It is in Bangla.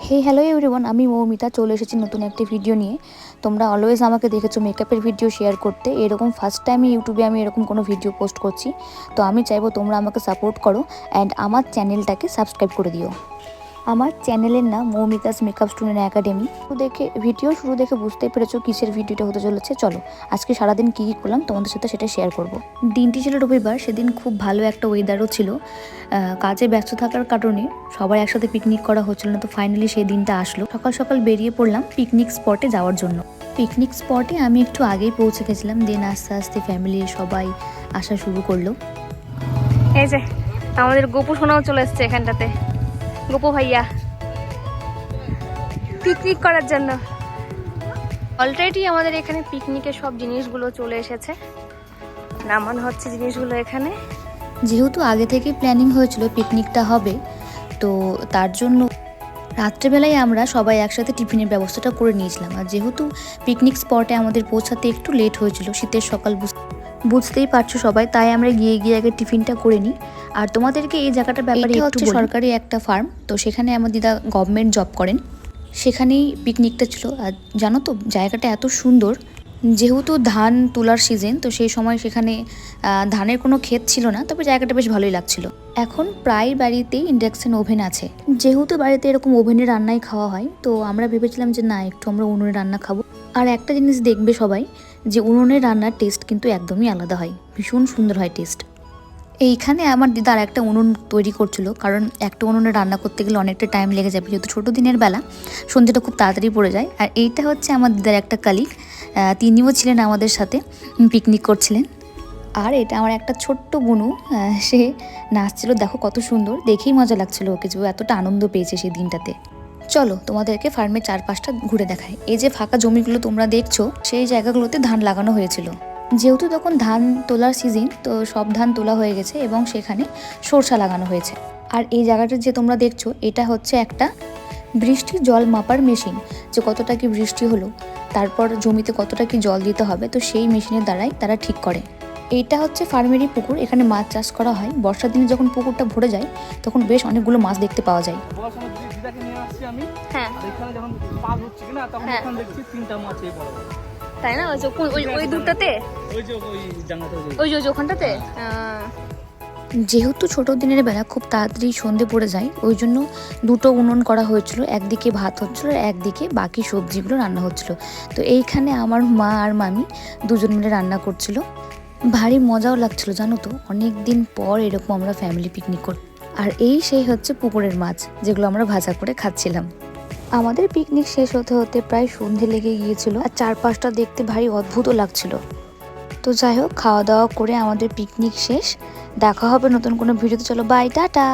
হে হ্যালো এভরিওয়ান, আমি মৌমিতা চলে এসেছি নতুন একটি ভিডিও নিয়ে। তোমরা অলওয়েজ আমাকে দেখেছো মেকআপের ভিডিও শেয়ার করতে, এরকম ফার্স্ট টাইম ইউটিউবে আমি এরকম কোনো ভিডিও পোস্ট করছি। তো আমি চাইবো তোমরা আমাকে সাপোর্ট করো অ্যান্ড আমার চ্যানেলটাকে সাবস্ক্রাইব করে দিও। আমার চ্যানেলের নাম Moumita's makeup student academy. Video শুরু দেখে বুঝতেই পেরেছো কিসের ভিডিওটা হতে চলেছে। চলো আজকে সারাদিন কী কী করলাম তোমাদের সাথে সেটা শেয়ার করব। দিনটি ছিল রবিবার, সেদিন খুব ভালো একটা ওয়েদারও ছিল। কাজে ব্যস্ত থাকার কারণে সবাই একসাথে পিকনিক করা হচ্ছিল না, তো ফাইনালি সেই দিনটা আসলো। সকাল সকাল বেরিয়ে পড়লাম পিকনিক স্পটে যাওয়ার জন্য। পিকনিক স্পটে আমি একটু আগেই পৌঁছে গেছিলাম, দেন আস্তে আস্তে ফ্যামিলির সবাই আসা শুরু করলো। এই যে আমাদের গোপু সোনাও চলে এসছে এখানটাতে। গোপু ভাইয়া পিকনিক করার জন্য অলরেডি আমাদের এখানে পিকনিকের সব জিনিসগুলো চলে এসেছে, নামানো হচ্ছে জিনিসগুলো এখানে। যেহেতু আগে থেকে প্ল্যানিং হয়েছিল পিকনিকটা হবে, তো তার জন্য রাত্রেবেলায় আমরা সবাই একসাথে টিফিনের ব্যবস্থাটা করে নিয়েছিলাম। আর যেহেতু পিকনিক স্পটে আমাদের পৌঁছাতে একটু লেট হয়েছিল, শীতের সকাল বুঝতেই পারছো সবাই, তাই আমরা গিয়ে আগে টিফিনটা করে নিই। আর তোমাদেরকে এই জায়গাটার ব্যাপারে হচ্ছে সরকারি একটা ফার্ম, তো সেখানে আমার দিদা গভর্নমেন্ট জব করেন, সেখানেই পিকনিকটা ছিল। আর জানো তো জায়গাটা এত সুন্দর, যেহেতু ধান তোলার সিজন, তো সেই সময় সেখানে ধানের কোনো ক্ষেত ছিল না, তবে জায়গাটা বেশ ভালোই লাগছিল। এখন প্রায় বাড়িতেই ইন্ডাকশন ওভেন আছে, যেহেতু বাড়িতে এরকম ওভেনে রান্নাই খাওয়া হয়, তো আমরা ভেবেছিলাম যে না, একটু আমরা উনুনে রান্না খাবো। আর একটা জিনিস দেখবে সবাই, যে উনুনে রান্নার টেস্ট কিন্তু একদমই আলাদা হয়, ভীষণ সুন্দর হয় টেস্ট। এইখানে আমার দিদা আর একটা উনুন তৈরি করছিল, কারণ একটা উনুনে রান্না করতে গেলে অনেকটা টাইম লেগে যাবে, যেহেতু ছোটো দিনের বেলা সন্ধ্যেটা খুব তাড়াতাড়ি পড়ে যায়। আর এইটা হচ্ছে আমার দিদার একটা কালিগ, তিনিও ছিলেন আমাদের সাথে, পিকনিক করছিলেন। আর এটা আমার একটা ছোট্ট বুনু, সে নাচছিল, দেখো কত সুন্দর, দেখেই মজা লাগছিল ওকে, যে এতটা আনন্দ পেয়েছে সেই দিনটাতে। চলো তোমাদেরকে ফার্মের চারপাশটা ঘুরে দেখায়। এই যে ফাঁকা জমিগুলো তোমরা দেখছো, সেই জায়গাগুলোতে ধান লাগানো হয়েছিল। যেহেতু তখন ধান তোলার সিজন, তো সব ধান তোলা হয়ে গেছে এবং সেখানে সরষা লাগানো হয়েছে। আর এই জায়গাটা যে তোমরা দেখছো, এটা হচ্ছে একটা বৃষ্টির জল মাপার মেশিন, যে কতটা কি বৃষ্টি হলো, তারপর জমিতে কতটা কি জল দিতে হবে, তো সেই মেশিনের দ্বারাই তারা ঠিক করে। এইটা হচ্ছে ফার্মেরই পুকুর, এখানে মাছ চাষ করা হয়। বর্ষার দিনে যখন পুকুরটা ভরে যায়, তখন বেশ অনেকগুলো মাছ দেখতে পাওয়া যায়। তাই না? ওই দুটাতে, ওই যে ওখানটাতে। যেহেতু ছোট দিনের বেলা খুব তাড়াতাড়ি সন্ধে পড়ে যায়, ওই জন্য দুটো উনুন করা হয়েছিল, একদিকে ভাত হচ্ছিল, একদিকে বাকি সবজিগুলো রান্না হচ্ছিল। তো এইখানে আমার মা আর মামি দুজন মিলে রান্না করছিল, ভারী মজাও লাগছিল জানো তো, অনেক দিন পর এরকম আমরা ফ্যামিলি পিকনিক করি। আর এই সেই হচ্ছে পুকুরের মাছ, যেগুলো আমরা ভাজা করে খাচ্ছিলাম। আমাদের পিকনিক শেষ হতে হতে প্রায় সন্ধে লেগে গিয়েছিল, আর চারপাশটা দেখতে ভারী অদ্ভুতও লাগছিল। তো যাই হোক, খাওয়া দাওয়া করে আমাদের পিকনিক শেষ। দেখা হবে নতুন কোনো ভিডিওতে। চলো বাই, টাটা।